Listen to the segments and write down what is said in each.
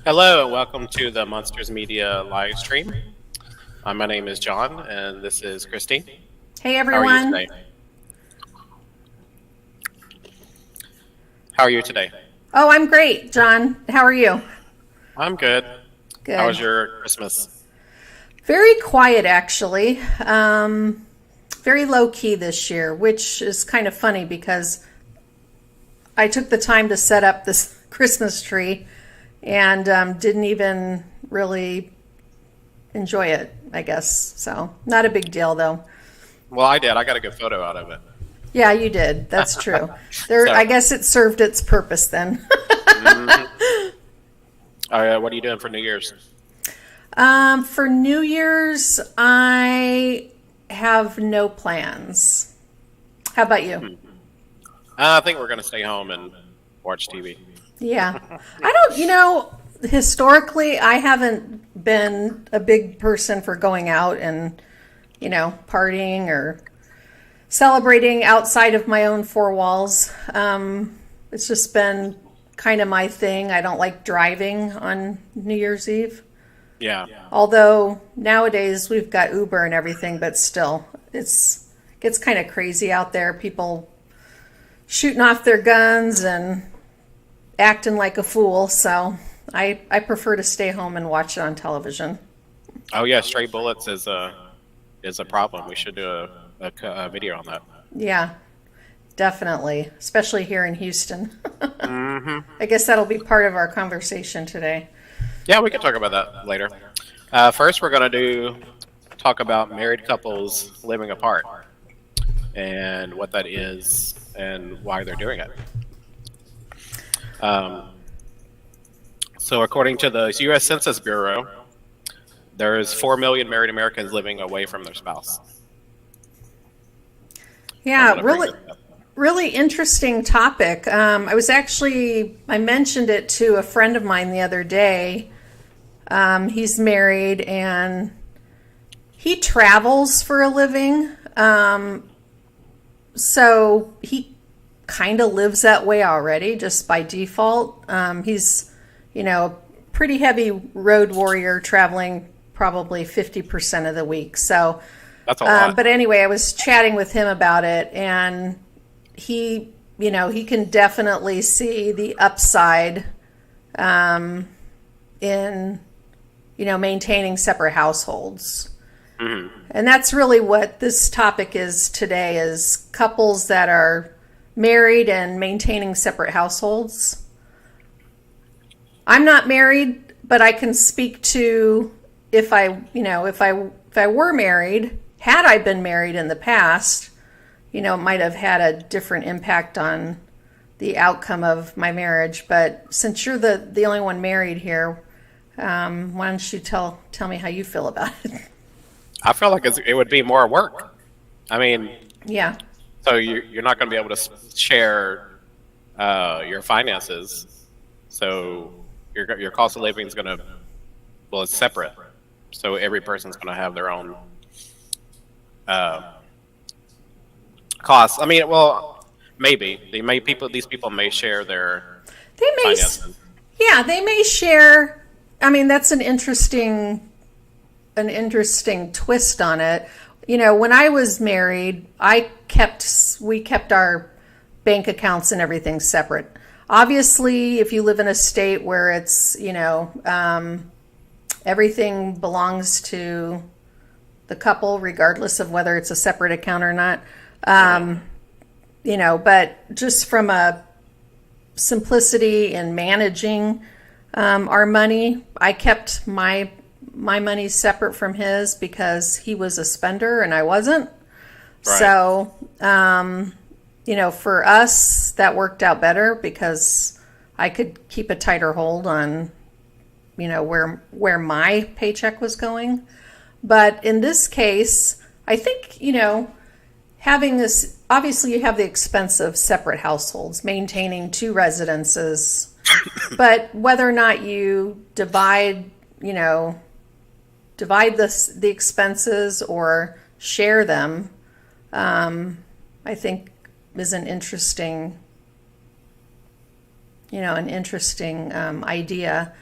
Hello and welcome to the Monsters Media live stream. My name is John and this is Christine. Hey everyone. How are you today? How are you today? Oh, I'm great, John. How are you? I'm good. Good. How was your Christmas? Very quiet, actually. Very low key this year, which is kind of funny because I took the time to set up this Christmas tree and didn't even really enjoy it, I guess. So not a big deal, though. Well, I did. I got a good photo out of it. Yeah, you did. That's true. I guess it served its purpose then. Mm-hmm. What are you doing for New Year's? For New Year's, I have no plans. How about you? I think we're going to stay home and watch TV. Yeah. Historically, I haven't been a big person for going out and, partying or celebrating outside of my own four walls. It's just been kind of my thing. I don't like driving on New Year's Eve. Yeah. Although nowadays we've got Uber and everything, but still, it gets kind of crazy out there. People shooting off their guns and acting like a fool, so I prefer to stay home and watch it on television. Oh yeah, stray bullets is a problem. We should do a video on that. Yeah, definitely, especially here in Houston. Mm-hmm. I guess that'll be part of our conversation today. Yeah, we can talk about that later. First, we're going to talk about married couples living apart and what that is and why they're doing it. So according to the U.S. Census Bureau, there's 4 million married Americans living away from their spouse. Yeah, really interesting topic. I mentioned it to a friend of mine the other day. He's married and he travels for a living. So he kind of lives that way already, just by default. He's, a pretty heavy road warrior, traveling probably 50% of the week. So that's a lot. But anyway, I was chatting with him about it, and he can definitely see the upside in, maintaining separate households. Mm-hmm. And that's really what this topic is today, is couples that are married and maintaining separate households. I'm not married, but I can speak to if I were married, had I been married in the past, it might have had a different impact on the outcome of my marriage. But since you're the only one married here, why don't you tell me how you feel about it? I feel like it would be more work. I mean, yeah. So you're not going to be able to share your finances. So your cost of living is going to, it's separate. So every person's going to have their own costs. I mean, maybe these people may share their finances. Yeah, they may share. I mean, that's an interesting twist on it. When I was married, we kept our bank accounts and everything separate. Obviously, if you live in a state where it's, everything belongs to the couple, regardless of whether it's a separate account or not. But just from a simplicity in managing our money, I kept my money separate from his because he was a spender and I wasn't. Right. So, for us, that worked out better because I could keep a tighter hold on, where my paycheck was going. But in this case, I think, having this, obviously you have the expense of separate households, maintaining two residences, but whether or not you divide the expenses or share them, I think is an interesting idea.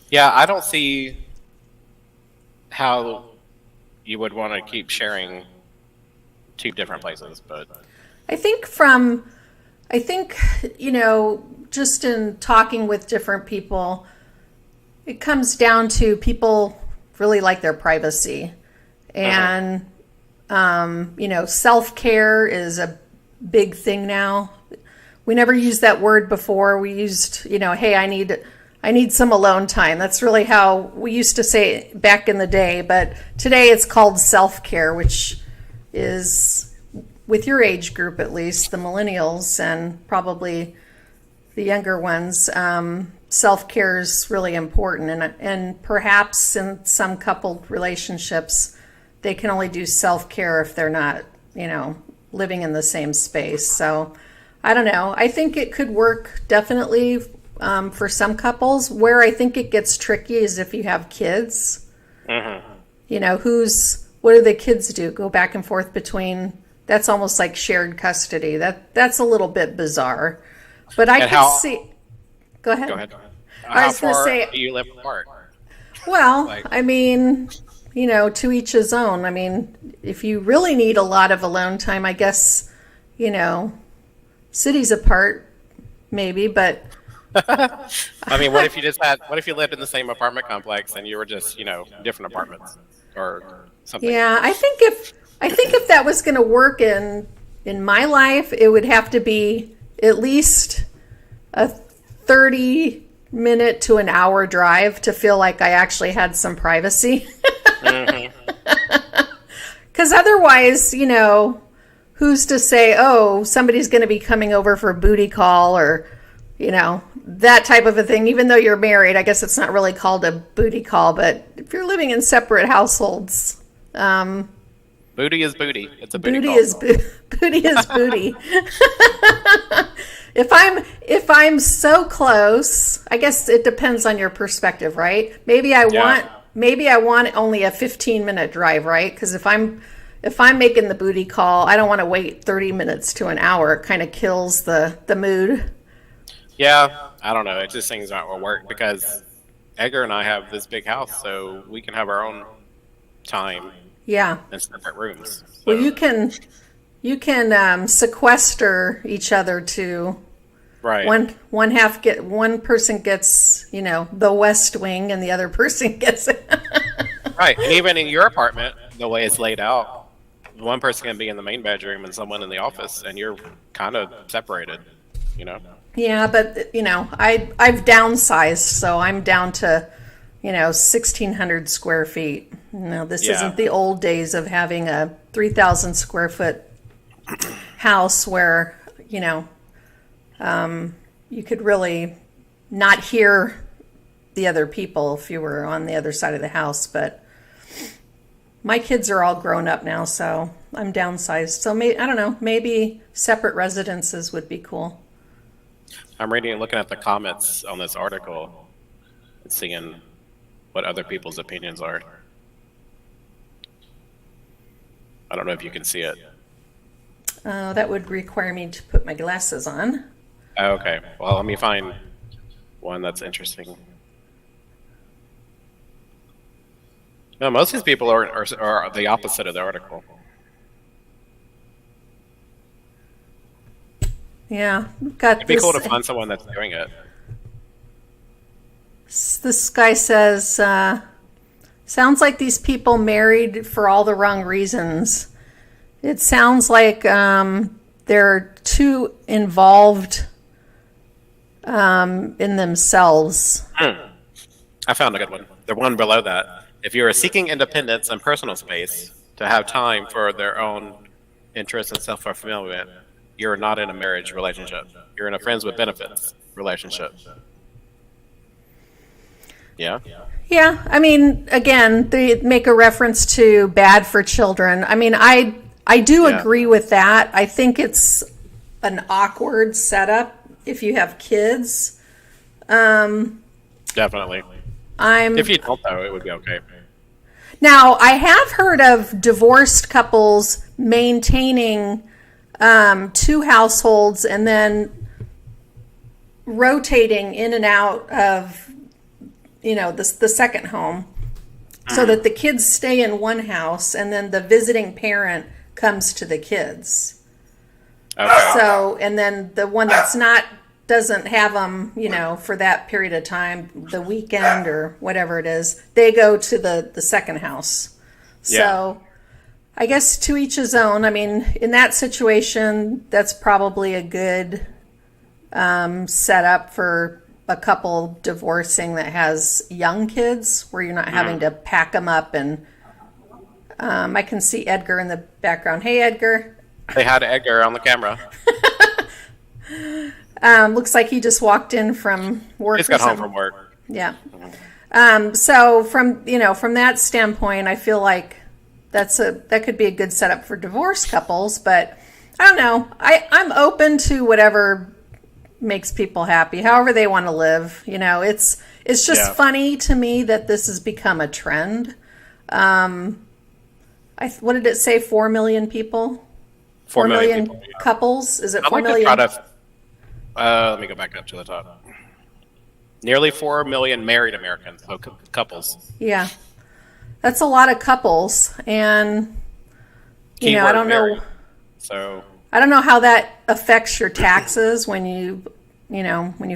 Yeah, I don't see how you would want to keep sharing two different places, but I think, just in talking with different people, it comes down to people really like their privacy. And, self-care is a big thing now. We never used that word before. We used, hey, I need some alone time. That's really how we used to say it back in the day. But today it's called self-care, which is, with your age group at least, the millennials and probably the younger ones, self-care is really important. And perhaps in some coupled relationships, they can only do self-care if they're not, living in the same space. So I don't know. I think it could work definitely for some couples. Where I think it gets tricky is if you have kids. mm-hmm. What do the kids do? Go back and forth between, that's almost like shared custody. That's a little bit bizarre. But I can see. Go ahead. Go ahead. I was going to say, do you live apart? Well, to each his own. I mean, if you really need a lot of alone time, I guess, cities apart, maybe, but. What if you lived in the same apartment complex and you were just, different apartments or something? Yeah, I think if that was going to work in my life, it would have to be at least a 30-minute to an hour drive to feel like I actually had some privacy. Because otherwise, who's to say, oh, somebody's going to be coming over for a booty call or, that type of a thing. Even though you're married, I guess it's not really called a booty call, but if you're living in separate households, booty is booty. It's a booty booty call. is booty is booty. If I'm so close, I guess it depends on your perspective, right? Maybe I want only a 15-minute drive, right? Because if I'm making the booty call, I don't want to wait 30 minutes to an hour. It kind of kills the mood. Yeah, I don't know. It just things aren't going to work because Edgar and I have this big house, so we can have our own time. Yeah. In separate rooms. So. Well, you can sequester each other to. Right. One person gets, the West Wing, and the other person gets it. Right, and even in your apartment, the way it's laid out, one person can be in the main bedroom and someone in the office, and you're kind of separated, Yeah, but I've downsized, so I'm down to 1,600 square feet. This isn't the old days of having a 3,000 square foot house where you could really not hear the other people if you were on the other side of the house. But my kids are all grown up now, so I'm downsized. So I don't know, maybe separate residences would be cool. I'm looking at the comments on this article and seeing what other people's opinions are. I don't know if you can see it. That would require me to put my glasses on. Oh, okay. Well, let me find one that's interesting. No, most of these people are the opposite of the article. Yeah, we've got It'd be cool to find someone that's doing it. This guy says, sounds like these people married for all the wrong reasons. It sounds like they're too involved in themselves. I found a good one. The one below that. If you are seeking independence and personal space to have time for their own interest and self-fulfillment, you're not in a marriage relationship. You're in a friends with benefits relationship. Yeah. Yeah, I mean, again, they make a reference to bad for children. I mean, I do agree with that. I think it's an awkward setup if you have kids. Definitely. If you don't, though, it would be okay. Now, I have heard of divorced couples maintaining two households and then rotating in and out of, the second home, so that the kids stay in one house and then the visiting parent comes to the kids. Okay. So, and then the one that's not doesn't have them, for that period of time, the weekend or whatever it is, they go to the second house. So, I guess to each his own. I mean, in that situation, that's probably a good setup for a couple divorcing that has young kids, where you're not having to pack them up. And I can see Edgar in the background. Hey, Edgar. They had Edgar on the camera. Looks like he just walked in from work. He's got home from work. Yeah. So from that standpoint, I feel like that could be a good setup for divorced couples. But I don't know. I'm open to whatever makes people happy, however they want to live. It's just funny to me that this has become a trend. What did it say? 4 million people. 4 million people, couples. Is it 4 like million? Let me go back up to the top. Nearly 4 million married Americans, so couples. Yeah, that's a lot of couples, and I don't know. So I don't know how that affects your taxes when you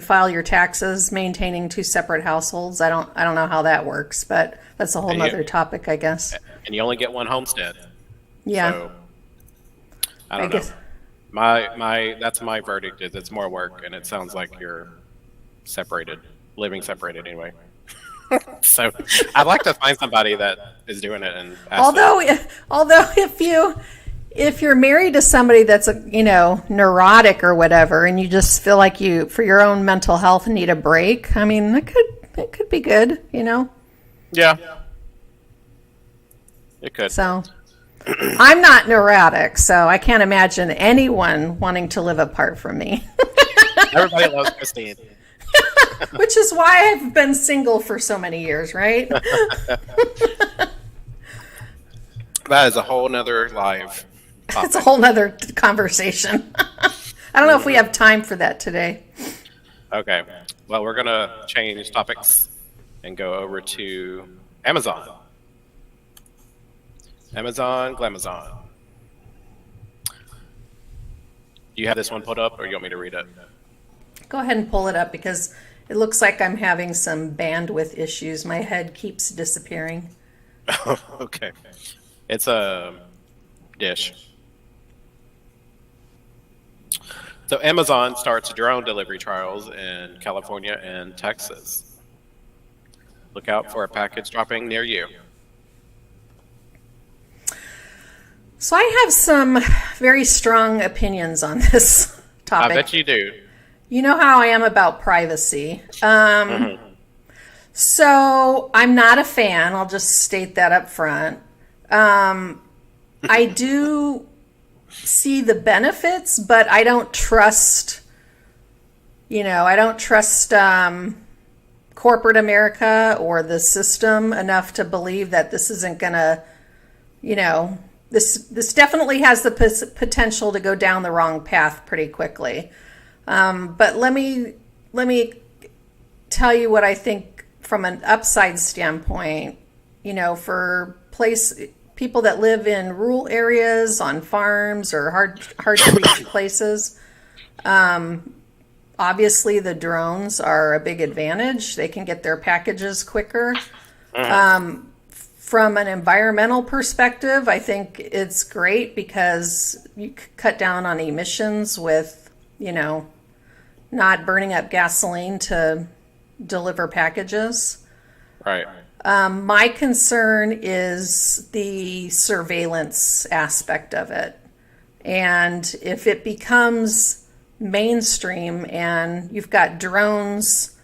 file your taxes, maintaining two separate households. I don't know how that works, but that's a whole nother topic, I guess. And you only get one homestead. Yeah. So, I don't know. That's my verdict. Is it's more work, and it sounds like you're living separated anyway. So I'd like to find somebody that is doing it and ask them. Although if you're married to somebody that's neurotic or whatever, and you just feel like you, for your own mental health, need a break, I mean, it could be good, Yeah. It could. So I'm not neurotic, so I can't imagine anyone wanting to live apart from me. Everybody loves Christine. Which is why I've been single for so many years, right? That is a whole nother live topic. It's a whole nother conversation. I don't know if we have time for that today. Okay. Well, we're going to change topics and go over to Amazon. Amazon, Glamazon. Do you have this one pulled up, or you want me to read it? Go ahead and pull it up, because it looks like I'm having some bandwidth issues. My head keeps disappearing. Okay. It's a dish. So Amazon starts drone delivery trials in California and Texas. Look out for a package dropping near you. So I have some very strong opinions on this topic. I bet you do. You know how I am about privacy. So I'm not a fan. I'll just state that up front. I do see the benefits, but I don't trust, corporate America or the system enough to believe that this isn't going to, this definitely has the potential to go down the wrong path pretty quickly. But let me tell you what I think from an upside standpoint. For people that live in rural areas, on farms, or hard to reach places, obviously the drones are a big advantage. They can get their packages quicker. From an environmental perspective, I think it's great because you cut down on emissions with, not burning up gasoline to deliver packages. Right. My concern is the surveillance aspect of it. And if it becomes mainstream and you've got drones,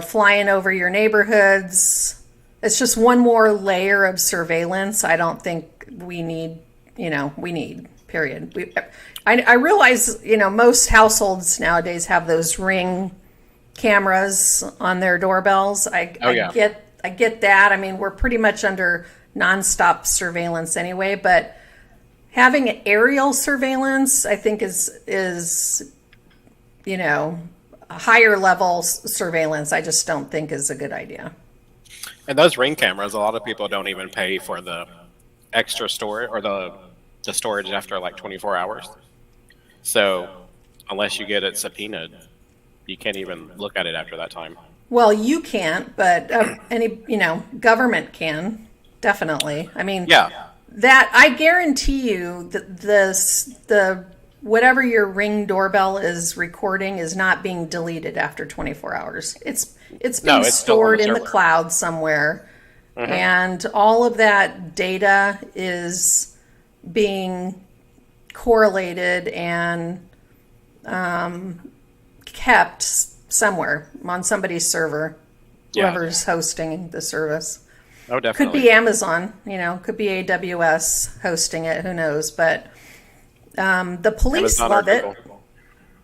flying over your neighborhoods, it's just one more layer of surveillance I don't think we need, period. I realize, most households nowadays have those Ring cameras on their doorbells. I get that. I mean, we're pretty much under nonstop surveillance anyway, but having aerial surveillance, I think is higher level surveillance. I just don't think is a good idea. And those Ring cameras, a lot of people don't even pay for the extra storage or the storage after like 24 hours. So unless you get it subpoenaed, you can't even look at it after that time. Well, you can't, but any government can, definitely. I mean, that I guarantee you that the whatever your Ring doorbell is recording is not being deleted after 24 hours. It's being stored in the cloud somewhere, and all of that data is being correlated and kept somewhere on somebody's server, whoever's hosting the service. Oh, definitely. Could be Amazon, could be AWS hosting it, who knows, but the police love it.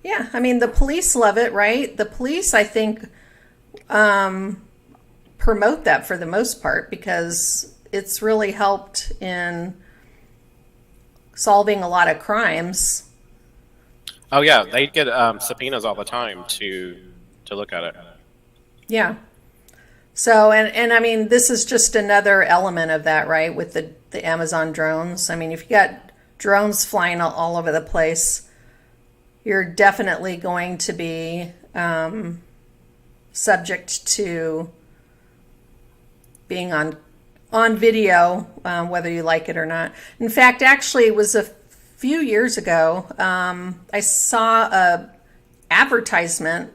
Yeah, I mean, the police love it, right? The police, I think, promote that for the most part because it's really helped in solving a lot of crimes. Oh yeah, they get subpoenas all the time to look at it. Yeah. So, and I mean, this is just another element of that, right? With the Amazon drones. I mean, if you got drones flying all over the place, you're definitely going to be subject to being on video, whether you like it or not. In fact, actually, it was a few years ago, I saw a advertisement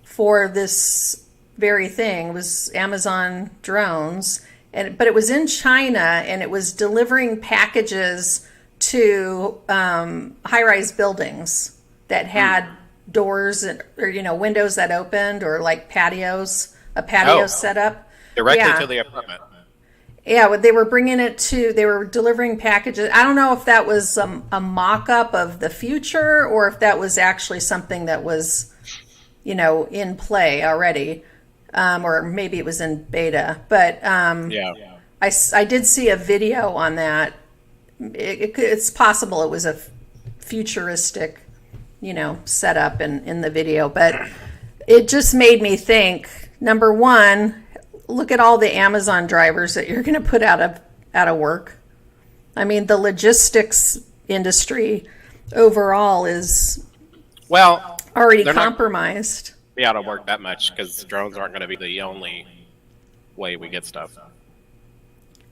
for this very thing. It was Amazon drones, but it was in China, and it was delivering packages to high-rise buildings that had doors or windows that opened, or like a patio set up directly to the apartment. Yeah, they were they were delivering packages. I don't know if that was a mock-up of the future or if that was actually something that was, in play already. Or maybe it was in beta. But I did see a video on that. It's possible it was a futuristic, setup in the video. But it just made me think, number one, look at all the Amazon drivers that you're going to put out of work. I mean, the logistics industry overall is already compromised. Be out of work that much because drones aren't going to be the only way we get stuff.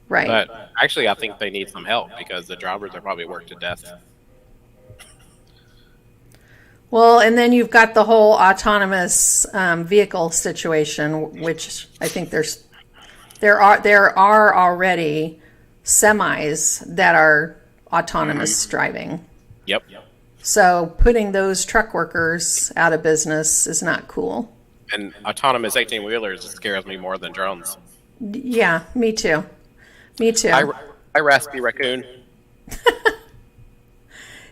Right. But actually, I think they need some help because the drivers are probably worked to death. Well, and then you've got the whole autonomous vehicle situation, which I think there are already semis that are autonomous driving. Yep. So putting those truck workers out of business is not cool. And autonomous 18-wheelers scares me more than drones. Yeah, me too. Hi, Raspy Raccoon.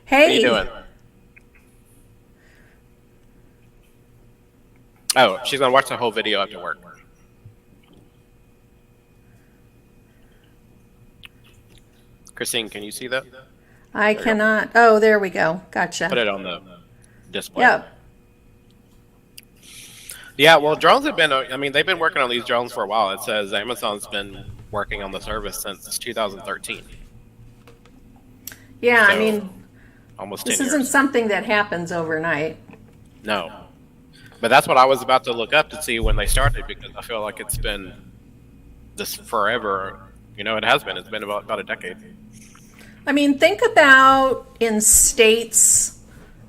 Hey. What are you doing? Oh, she's going to watch the whole video after work. Christine, can you see that? I cannot. Oh, there we go. Gotcha. Put it on the display. Yep. Yeah, well, drones have been, they've been working on these drones for a while. It says Amazon's been working on the service since 2013. Yeah, So, almost 10 this years. isn't something that happens overnight. No. But that's what I was about to look up to see when they started because I feel like it's been this forever. It has been. It's been about a decade. I mean, think about in states.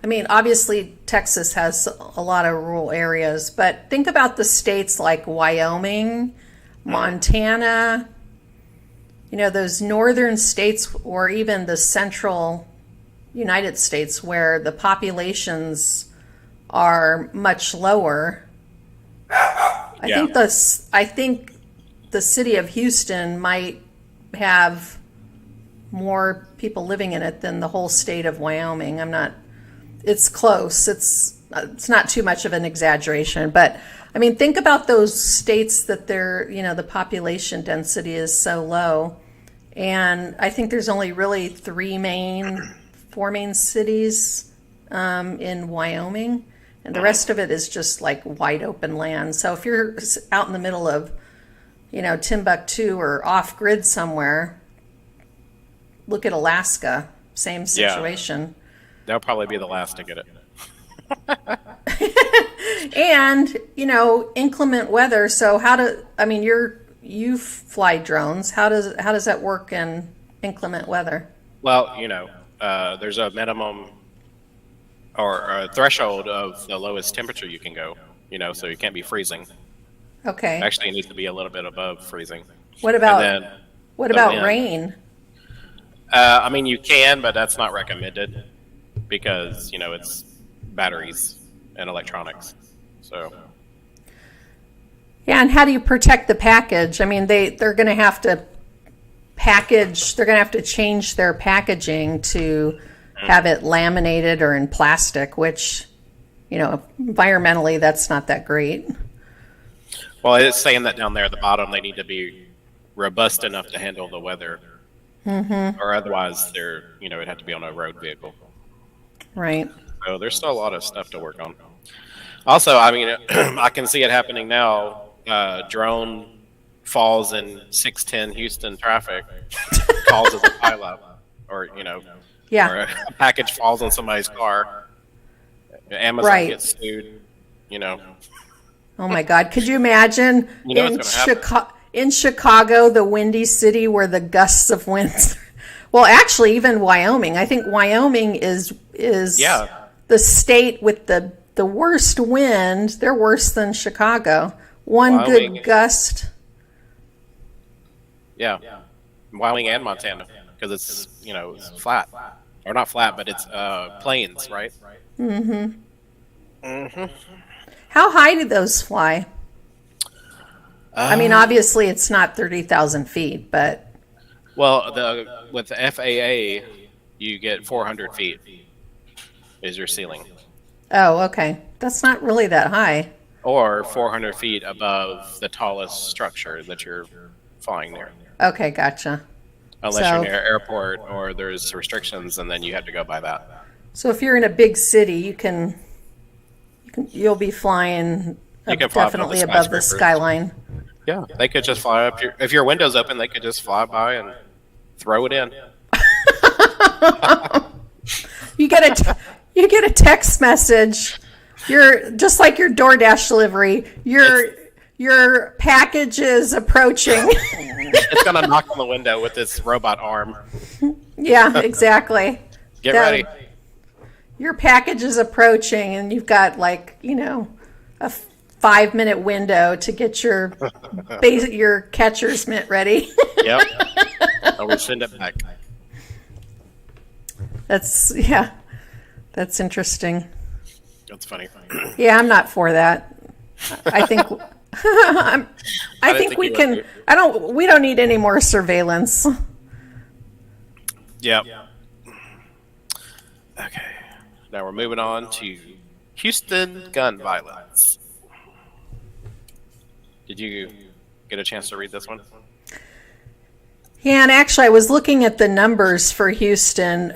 I mean, obviously Texas has a lot of rural areas, but think about the states like Wyoming, Montana, those northern states, or even the central United States, where the populations are much lower. I think the city of Houston might have more people living in it than the whole state of Wyoming. It's close. It's not too much of an exaggeration, but I mean, think about those states that the population density is so low. And I think there's only really four main cities in Wyoming. And the rest of it is just like wide open land. So if you're out in the middle of, Timbuktu or off grid somewhere, look at Alaska, same situation. Yeah. They'll probably be the last to get it. And, inclement weather. So you fly drones. How does that work in inclement weather? Well, there's a minimum or a threshold of the lowest temperature you can go, so you can't be freezing. Okay. Actually, it needs to be a little bit above freezing. What about rain? You can, but that's not recommended because, it's batteries and electronics. So. Yeah, and how do you protect the package? I mean, they're going to have to they're going to have to change their packaging to have it laminated or in plastic, which, environmentally, that's not that great. Well, it's saying that down there at the bottom, they need to be robust enough to handle the weather. Mm-hmm. Or otherwise, it'd have to be on a road vehicle. Right. So there's still a lot of stuff to work on. Also, I can see it happening now. Drone falls in 610 Houston traffic, causes a pileup, or or a package falls on somebody's car. Amazon gets sued. Oh my God! Could you imagine in Chicago, the windy city where the gusts of winds? Well, actually, even Wyoming. I think Wyoming is the state with the worst wind. They're worse than Chicago. Wyoming, good gust. Yeah, Wyoming and Montana, because it's flat, or not flat, but it's plains, right? Mm-hmm. Mm-hmm. How high do those fly? Obviously it's not 30,000 feet, but. Well, with the FAA, you get 400 feet is your ceiling. Oh, okay. That's not really that high. Or 400 feet above the tallest structure that you're flying near. Okay, gotcha. Unless you're near an airport or there's restrictions, and then you have to go by that. So if you're in a big city, you'll be flying definitely above the skyline. Yeah, they could just fly up. If your window's open, they could just fly by and throw it in. You get a text message. You're just like your DoorDash delivery. Your package is approaching. It's gonna knock on the window with its robot arm. Yeah, exactly. Get ready. Your package is approaching, and you've got a 5-minute window to get your catcher's mitt ready. Yep. And we send it back. That's interesting. That's funny. Yeah, I'm not for that. I think we can. We don't need any more surveillance. Yep. Okay. Now we're moving on to Houston gun violence. Did you get a chance to read this one? Yeah, and actually, I was looking at the numbers for Houston.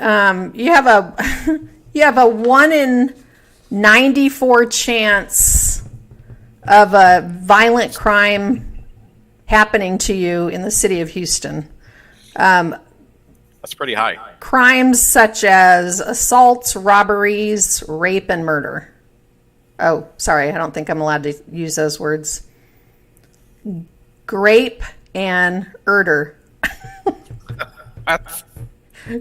You have a 1 in 94 chance of a violent crime happening to you in the city of Houston. That's pretty high. Crimes such as assaults, robberies, rape, and murder. Oh, sorry, I don't think I'm allowed to use those words. Grape and urder.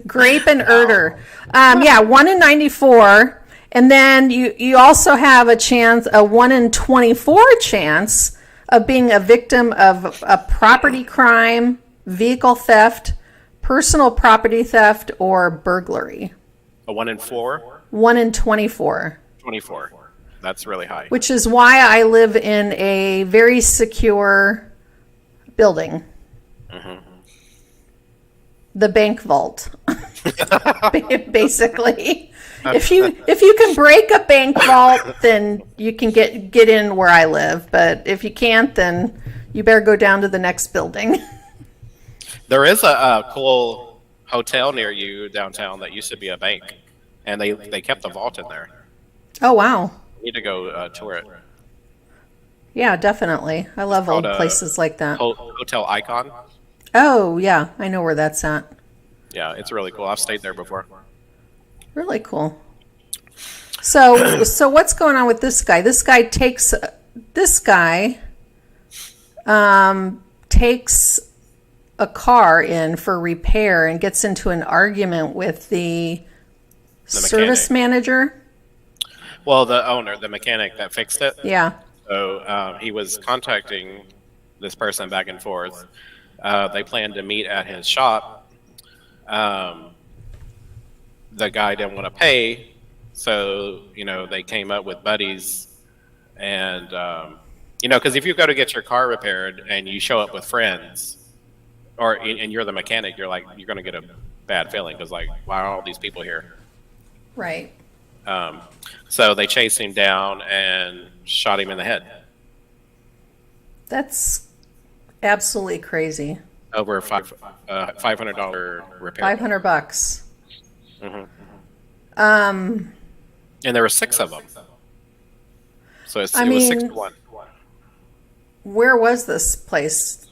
Grape and urder. 1 in 94. And then you also have a 1 in 24 chance of being a victim of a property crime, vehicle theft, personal property theft, or burglary. A 1 in 4? 1 in 24. 24. That's really high. Which is why I live in a very secure building. Mm-hmm. The bank vault. Basically. If you can break a bank vault, then you can get in where I live. But if you can't, then you better go down to the next building. There is a cool hotel near you downtown that used to be a bank, and they kept the vault in there. Oh, wow. You need to go tour it. Yeah, definitely. I love old places like that. Hotel Icon. Oh, yeah. I know where that's at. Yeah, it's really cool. I've stayed there before. Really cool. So what's going on with this guy? This guy takes a car in for repair and gets into an argument with the service manager. Well, the owner, the mechanic that fixed it. Yeah. So he was contacting this person back and forth. They planned to meet at his shop. The guy didn't want to pay, so they came up with buddies, and because if you go to get your car repaired and you show up with friends, and you're the mechanic, you're going to get a bad feeling because why are all these people here? Right. So they chased him down and shot him in the head. That's absolutely crazy. Over $500 repair. $500. Mm-hmm. And there were 6 of them. So it was 6 to 1. Where was this place?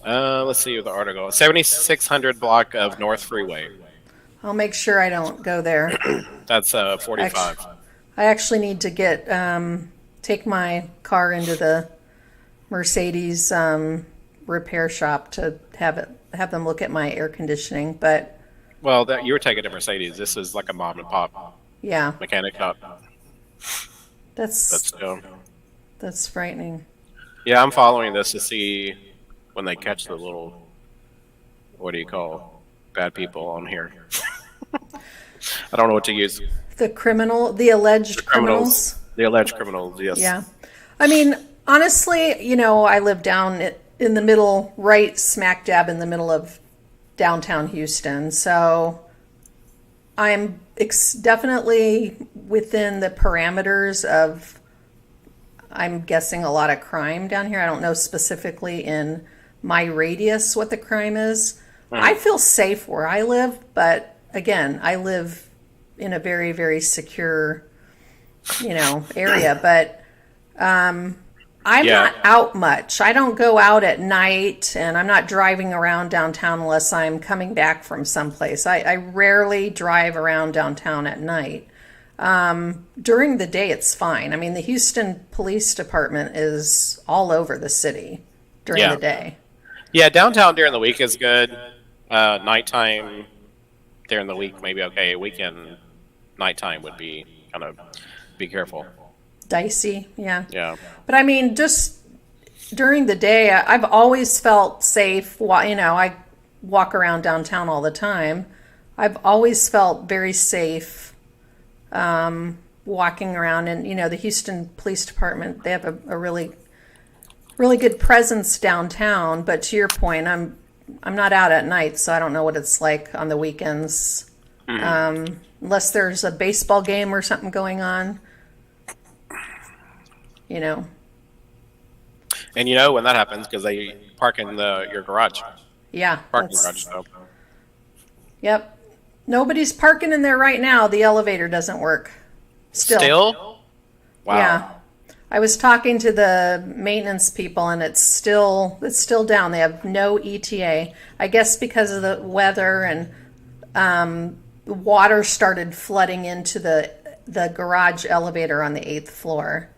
Let's see the article. 7600 block of North Freeway. I'll make sure I don't go there. That's 45. I actually need to take my car into the Mercedes repair shop to have them look at my air conditioning. But you were taking a Mercedes. This is like a mom and pop. Yeah. Mechanic shop. That's frightening. Yeah, I'm following this to see when they catch the little, what do you call, bad people on here. I don't know what to use. The alleged criminals. The alleged criminals, yes. Yeah. I mean, honestly, I live down in the middle, right smack dab in the middle of downtown Houston. So I'm definitely within the parameters of, I'm guessing, a lot of crime down here. I don't know specifically in my radius what the crime is. I feel safe where I live, but again, I live in a very, very secure, area. But I'm not out much. I don't go out at night, and I'm not driving around downtown unless I'm coming back from someplace. I rarely drive around downtown at night. During the day, it's fine. I mean, the Houston Police Department is all over the city during the day. Yeah, downtown during the week is good. Nighttime during the week, maybe okay. Weekend nighttime would be kind of, be careful. Dicey, yeah. Yeah. But I mean, just during the day, I've always felt safe. I walk around downtown all the time. I've always felt very safe walking around. And, the Houston Police Department, they have a really, really good presence downtown. But to your point, I'm not out at night, so I don't know what it's like on the weekends. Mm-hmm. Unless there's a baseball game or something going on. And when that happens, because they park in your garage. Yeah. Parking garage. So. Yep. Nobody's parking in there right now. The elevator doesn't work. Still? Wow. Yeah. I was talking to the maintenance people, and it's still down. They have no ETA. I guess because of the weather, and water started flooding into the garage elevator on the 8th floor.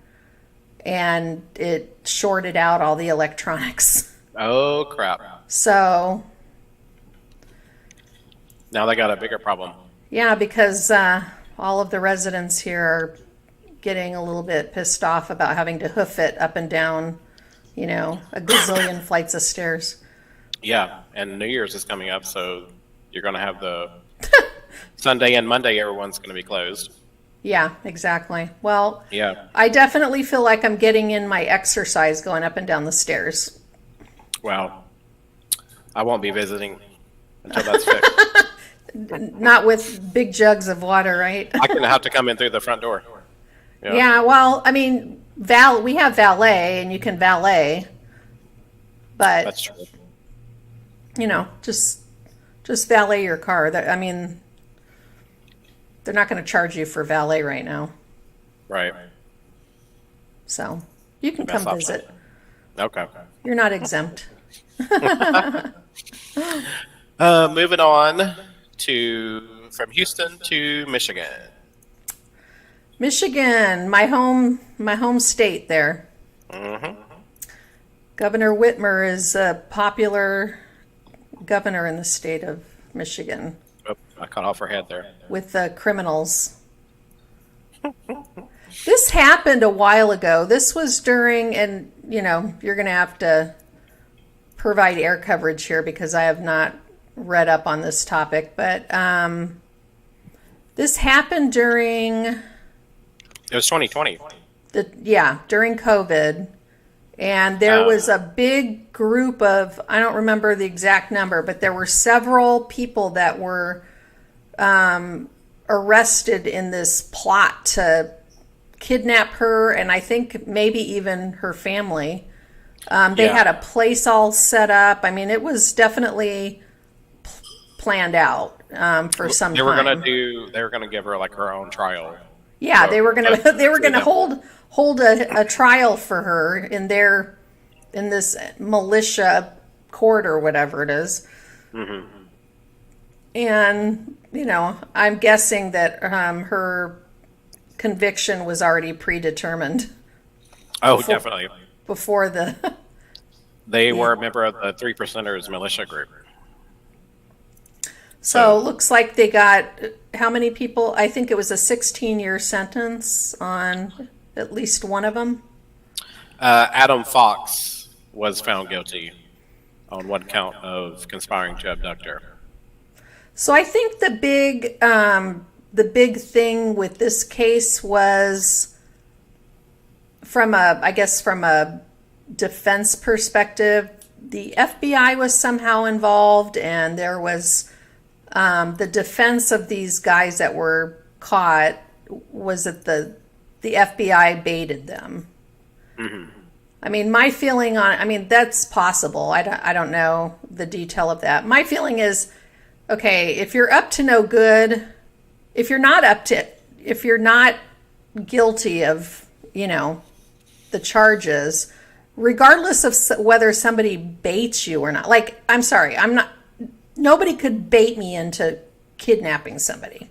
And it shorted out all the electronics. Oh, crap. So now they got a bigger problem. Yeah, because all of the residents here are getting a little bit pissed off about having to hoof it up and down, a gazillion flights of stairs. Yeah, and New Year's is coming up, so you're going to have the Sunday and Monday, everyone's going to be closed. Yeah, exactly. Well, Yeah. I definitely feel like I'm getting in my exercise going up and down the stairs. Well, I won't be visiting until that's fixed. Not with big jugs of water, right? I'm going to have to come in through the front door. Yeah. Yeah, well, I mean, we have valet and you can valet, but That's true. just valet your car. I mean, they're not going to charge you for valet right now. Right. So, you can Best come option. visit. Okay. You're not exempt. Moving on from Houston to Michigan. Michigan, my home state there. Mm-hmm. Governor Whitmer is a popular governor in the state of Michigan Oh, I cut off her head there. with the criminals. This happened a while ago. This was during, and you're going to have to provide air coverage here because I have not read up on this topic, but this happened during It was 2020. during COVID. And there was a big group of, I don't remember the exact number, but there were several people that were arrested in this plot to kidnap her, and I think maybe even her family. They had a place all set up. I mean, it was definitely planned out for some time. They were gonna give her like her own trial. Yeah, So, they were gonna but- they were gonna hold a trial for her in this militia court or whatever it is. Mm-hmm. And I'm guessing that her conviction was already predetermined Oh, definitely. before the. They were a member of the Three Percenters militia group. So looks like they got how many people? I think it was a 16-year sentence on at least one of them. Adam Fox was found guilty on one count of conspiring to abduct her. So I think the big thing with this case was from a defense perspective, the FBI was somehow involved, and there was the defense of these guys that were caught was that the FBI baited them. Mm-hmm. I mean, my feeling that's possible. I don't know the detail of that. My feeling is, okay, if you're up to no good, if you're not guilty of, the charges, regardless of whether somebody baits you or not. Like, I'm sorry, nobody could bait me into kidnapping somebody.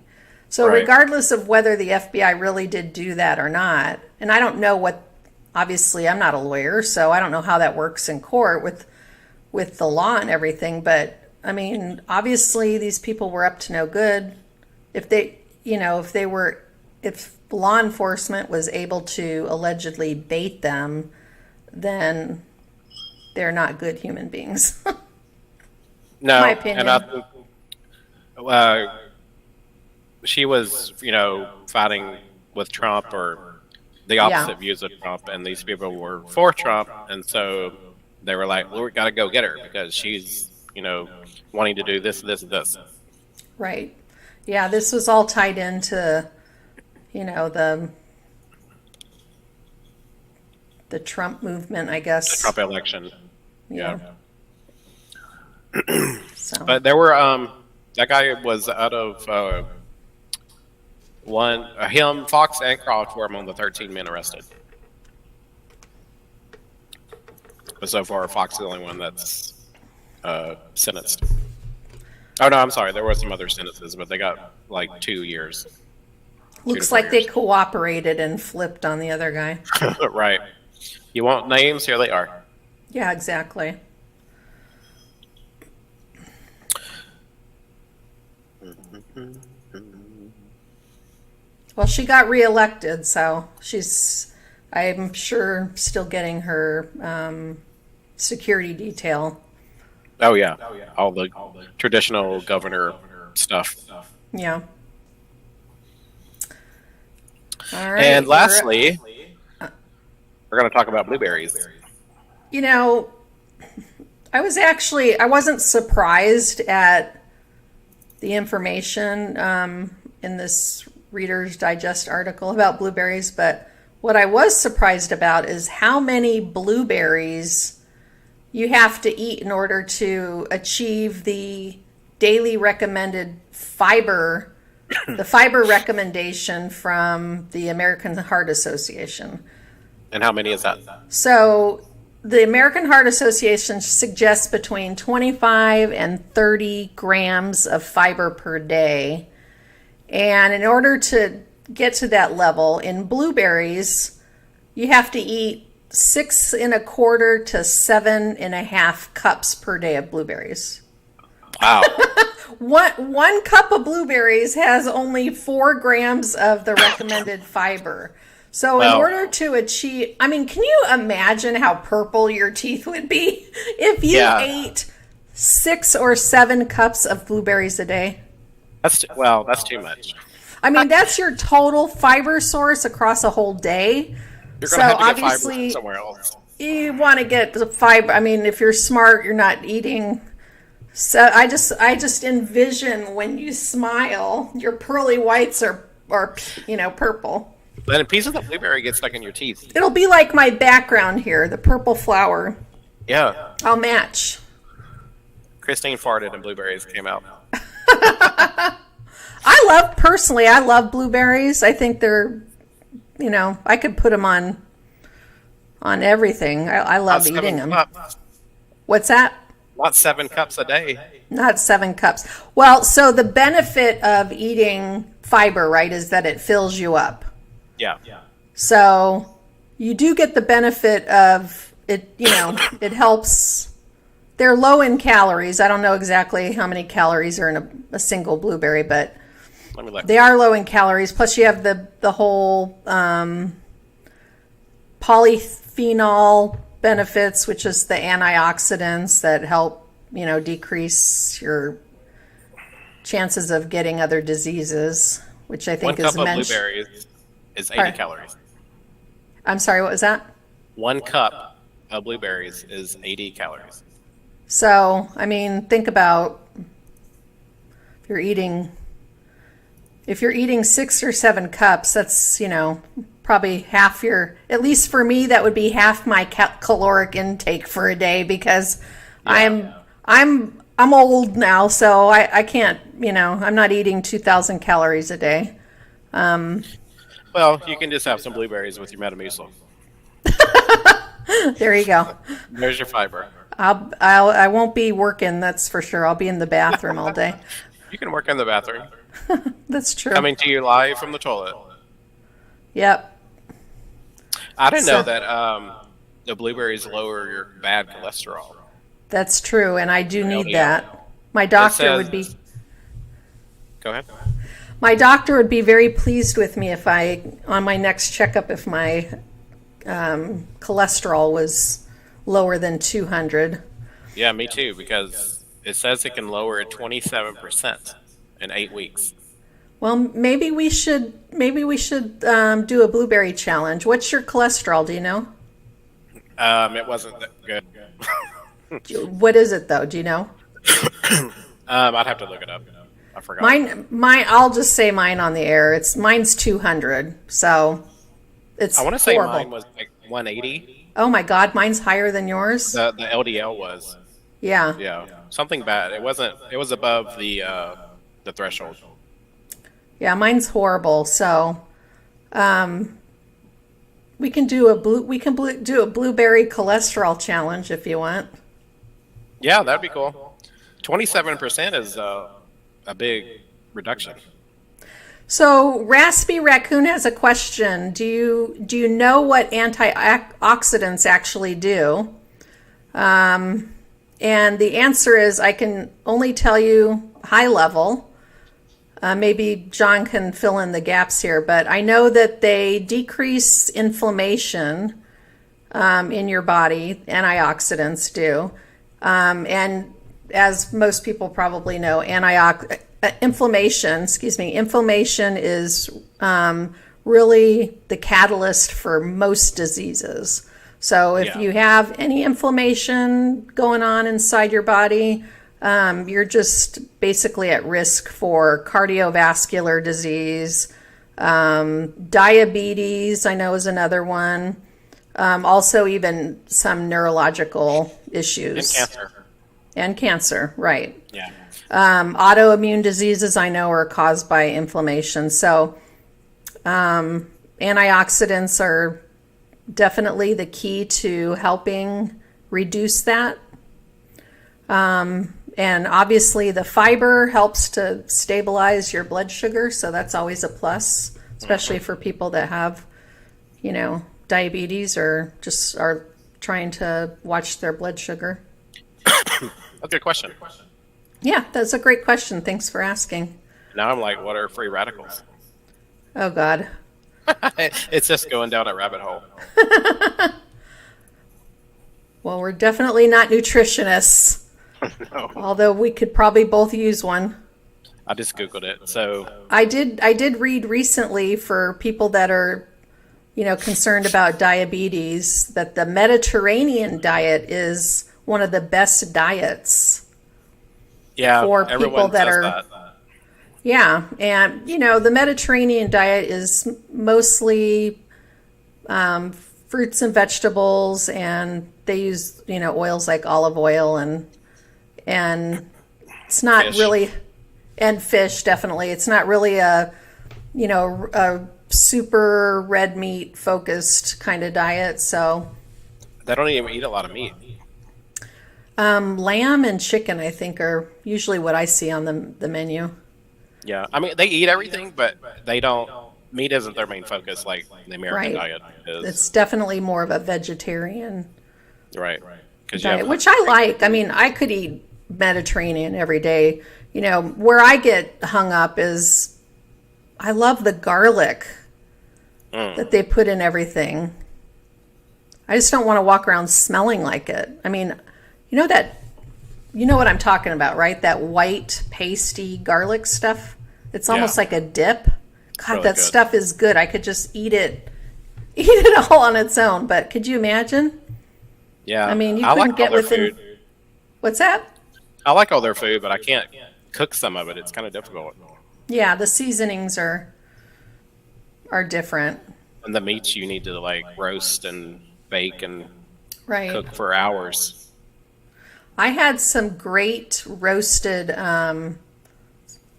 So Right. regardless of whether the FBI really did do that or not, and I don't know obviously I'm not a lawyer, so I don't know how that works in court with the law and everything, but I mean, obviously these people were up to no good. If law enforcement was able to allegedly bait them, then they're not good human beings. No, My opinion. and I think she was, fighting with Trump or the opposite views of Trump, and these people were for Trump, and so they were like, "Well, we got to go get her because she's, wanting to do this, this, this." Right. Yeah, this was all tied into, the Trump movement, I guess. The Trump election. Yeah. So. But there were that guy was out of him, Fox, and Croft were among the 13 men arrested. But so far, Fox is the only one that's sentenced. Oh no, I'm sorry. There were some other sentences, but they got like 2 years. Looks 2 to 4 like they years. cooperated and flipped on the other guy. Right. You want names? Here they are. Yeah, exactly. Well, she got reelected, so she's, I'm sure, still getting her security detail. Oh yeah, all the traditional governor stuff. Yeah. All right. And lastly, we're going to talk about blueberries. You know, I wasn't surprised at the information in this Reader's Digest article about blueberries, but what I was surprised about is how many blueberries you have to eat in order to achieve the daily recommended fiber, the fiber recommendation from the American Heart Association. And how many is that? So the American Heart Association suggests between 25 and 30 grams of fiber per day. And in order to get to that level in blueberries, you have to eat 6.25 to 7.5 cups per day of blueberries. Wow. One cup of blueberries has only 4 grams of the recommended fiber. So in order to achieve, I mean, can you imagine how purple your teeth would be if you ate 6 or 7 cups of blueberries a day? That's too much. I mean, that's your total fiber source across a whole day. You're going to have to get fiber from somewhere else. You want to get the fiber. I mean, if you're smart, you're not eating. So I just envision when you smile, your pearly whites are purple. Then a piece of the blueberry gets stuck in your teeth. It'll be like my background here, the purple flower. Yeah. I'll match. Christine farted and blueberries came out. I love blueberries. I think they're, I could put them on everything. I love eating them. What's that? Not 7 cups a day. Not 7 cups. Well, so the benefit of eating fiber, right, is that it fills you up. Yeah. So you do get the benefit of it, it helps. They're low in calories. I don't know exactly how many calories are in a single blueberry, but they are low in calories. Plus you have the whole polyphenol benefits, which is the antioxidants that help, decrease your chances of getting other diseases, which I think is mentioned. 1 cup of blueberries is 80 calories. I'm sorry, what was that? 1 cup of blueberries is 80 calories. So, I mean, think about if you're eating 6 or 7 cups, that's, probably half at least for me, that would be half my caloric intake for a day because I'm old now, so I can't, I'm not eating 2,000 calories a day. Well, you can just have some blueberries with your Metamucil. There you go. There's your fiber. I won't be working, that's for sure. I'll be in the bathroom all day. You can work in the bathroom. That's true. Coming to you live from the toilet. Yep. I didn't know that the blueberries lower your bad cholesterol. That's true, and I do need that. My doctor would be... Go ahead. My doctor would be very pleased with me on my next checkup, if my cholesterol was lower than 200. Yeah, me too, because it says it can lower it 27% in 8 weeks. Well, maybe we should do a blueberry challenge. What's your cholesterol? Do you know? It wasn't that good. What is it though? Do you know? I'd have to look it up. I forgot. Mine. I'll just say mine on the air. Mine's 200. So it's. I want to say mine was like 180. Oh my God, mine's higher than yours. The LDL was. Yeah. Yeah, something bad. It wasn't. It was above the threshold. Yeah, mine's horrible. So, we can do a blueberry cholesterol challenge if you want. Yeah, that'd be cool. 27% is a big reduction. So, Raspy Raccoon has a question. Do you know what antioxidants actually do? And the answer is I can only tell you high level. Maybe John can fill in the gaps here, but I know that they decrease inflammation in your body. Antioxidants do. And as most people probably know, inflammation, excuse me, inflammation is really the catalyst for most diseases. So if Yeah. you have any inflammation going on inside your body, you're just basically at risk for cardiovascular disease. Diabetes, I know, is another one. Also, even some neurological And issues. cancer. And cancer, right. Yeah. Autoimmune diseases, I know, are caused by inflammation. So, antioxidants are definitely the key to helping reduce that. And obviously, the fiber helps to stabilize your blood sugar. So, that's always a plus, especially for people that have, diabetes or just are trying to watch their blood sugar. That's a good question. Yeah, that's a great question. Thanks for asking. Now I'm like, what are free radicals? Oh, God. It's just going down a rabbit hole. Well, we're definitely not nutritionists, No. although we could probably both use one. I just Googled it. So, I did read recently for people that are, concerned about diabetes that the Mediterranean diet is one of the best diets. yeah, For everyone people that says are- that. Yeah, and the Mediterranean diet is mostly fruits and vegetables, and they use oils like olive oil and it's not Fish. really, and fish definitely. It's not really a super red meat focused kind of diet. So They don't even eat a lot of meat. lamb and chicken, I think, are usually what I see on the menu. Yeah, I mean they eat everything, but they don't. Meat isn't their main focus, like the American Right. diet is. It's definitely more of a vegetarian Right. Because diet, which I like. I mean, I could eat Mediterranean every day. Where I get hung up is I love the garlic that they put in everything. I just don't want to walk around smelling like it. I mean, you know what I'm talking about, right? That white pasty garlic stuff. It's almost like a dip. God, Really that good. stuff is good. I could just eat it all on its own. But could you imagine? yeah, I mean, you I couldn't like get all their within. food. What's that? I like all their food, but I can't cook some of it. It's kind of difficult. Yeah, the seasonings are different. And the meats you need to like roast and bake and Right. cook for hours. I had some great roasted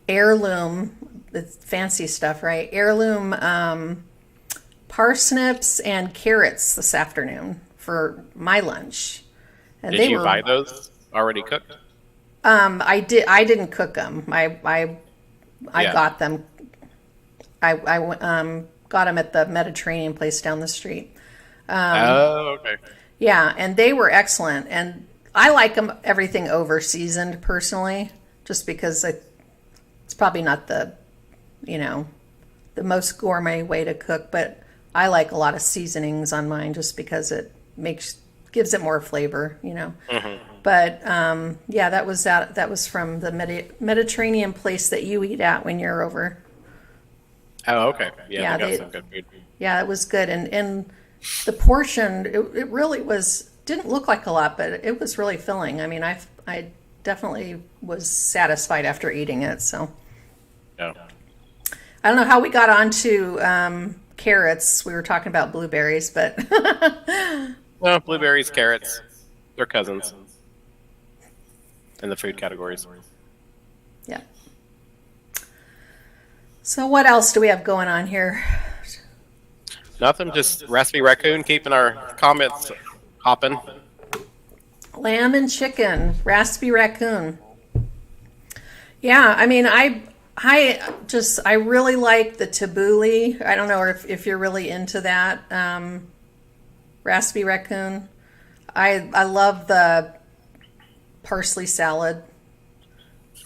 heirloom, it's fancy stuff, right? Heirloom parsnips and carrots this afternoon for my lunch. And Did they you were buy those already cooked? I didn't cook them. I Yeah. got them. I got them at the Mediterranean place down the street. Oh, okay. Yeah, and they were excellent. And I like them everything over seasoned personally, just because it's probably not the most gourmet way to cook, but I like a lot of seasonings on mine just because it gives it more flavor. But yeah, that was from the Mediterranean place that you eat at when you're over. Oh, okay. Yeah, Yeah, they got they- some good food. Yeah, it was good, and the portion it really didn't look like a lot, but it was really filling. I mean, I definitely was satisfied after eating it. So Yeah. I don't know how we got onto carrots. We were talking about blueberries, but Well, blueberries, carrots, they're cousins in the food categories. yeah. So what else do we have going on here? Nothing, just Recipe Raccoon keeping our comments hopping. Lamb and chicken, raspy raccoon. Yeah, I mean, I really like the tabbouleh. I don't know if you're really into that raspy raccoon. I love the parsley salad.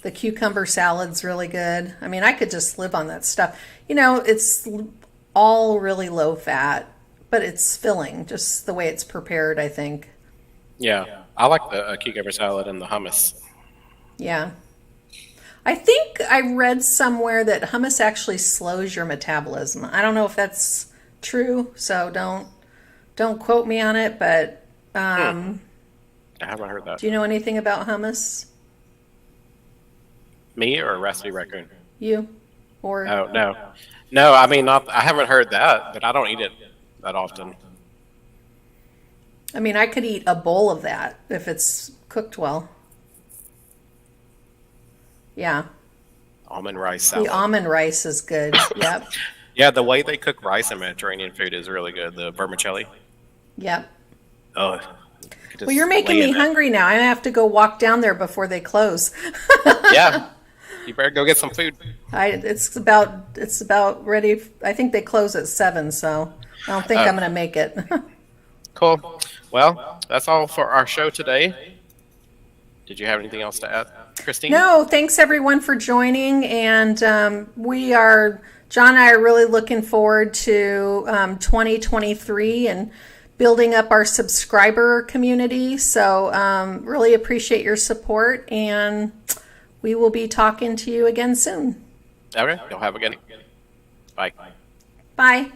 The cucumber salad's really good. I mean, I could just live on that stuff. It's all really low fat, but it's filling, just the way it's prepared, I think. Yeah, I like the cucumber salad and the hummus. Yeah. I think I read somewhere that hummus actually slows your metabolism. I don't know if that's true, so don't quote me on it, but I haven't heard that. do you know anything about hummus? Me or Rusty Raccoon? You? Or Oh, no. No, I mean, not, I haven't heard that, but I don't eat it that often. I mean, I could eat a bowl of that if it's cooked well. Yeah. Almond rice The salad. almond rice is good. Yep. Yeah, the way they cook rice in Mediterranean food is really good. The vermicelli. Yep. Oh, you could Well, just you're making lay me in it. hungry now. I have to go walk down there before they close. Yeah, you better go get some food. It's about ready. I think they close at 7, so I don't think I'm going to make it. Cool. Well, that's all for our show today. Did you have anything else to add, Christine? No, thanks everyone for joining, and John and I are really looking forward to 2023 and building up our subscriber community. So really appreciate your support, and we will be talking to you again soon. Okay, you'll have a good. Bye. Bye.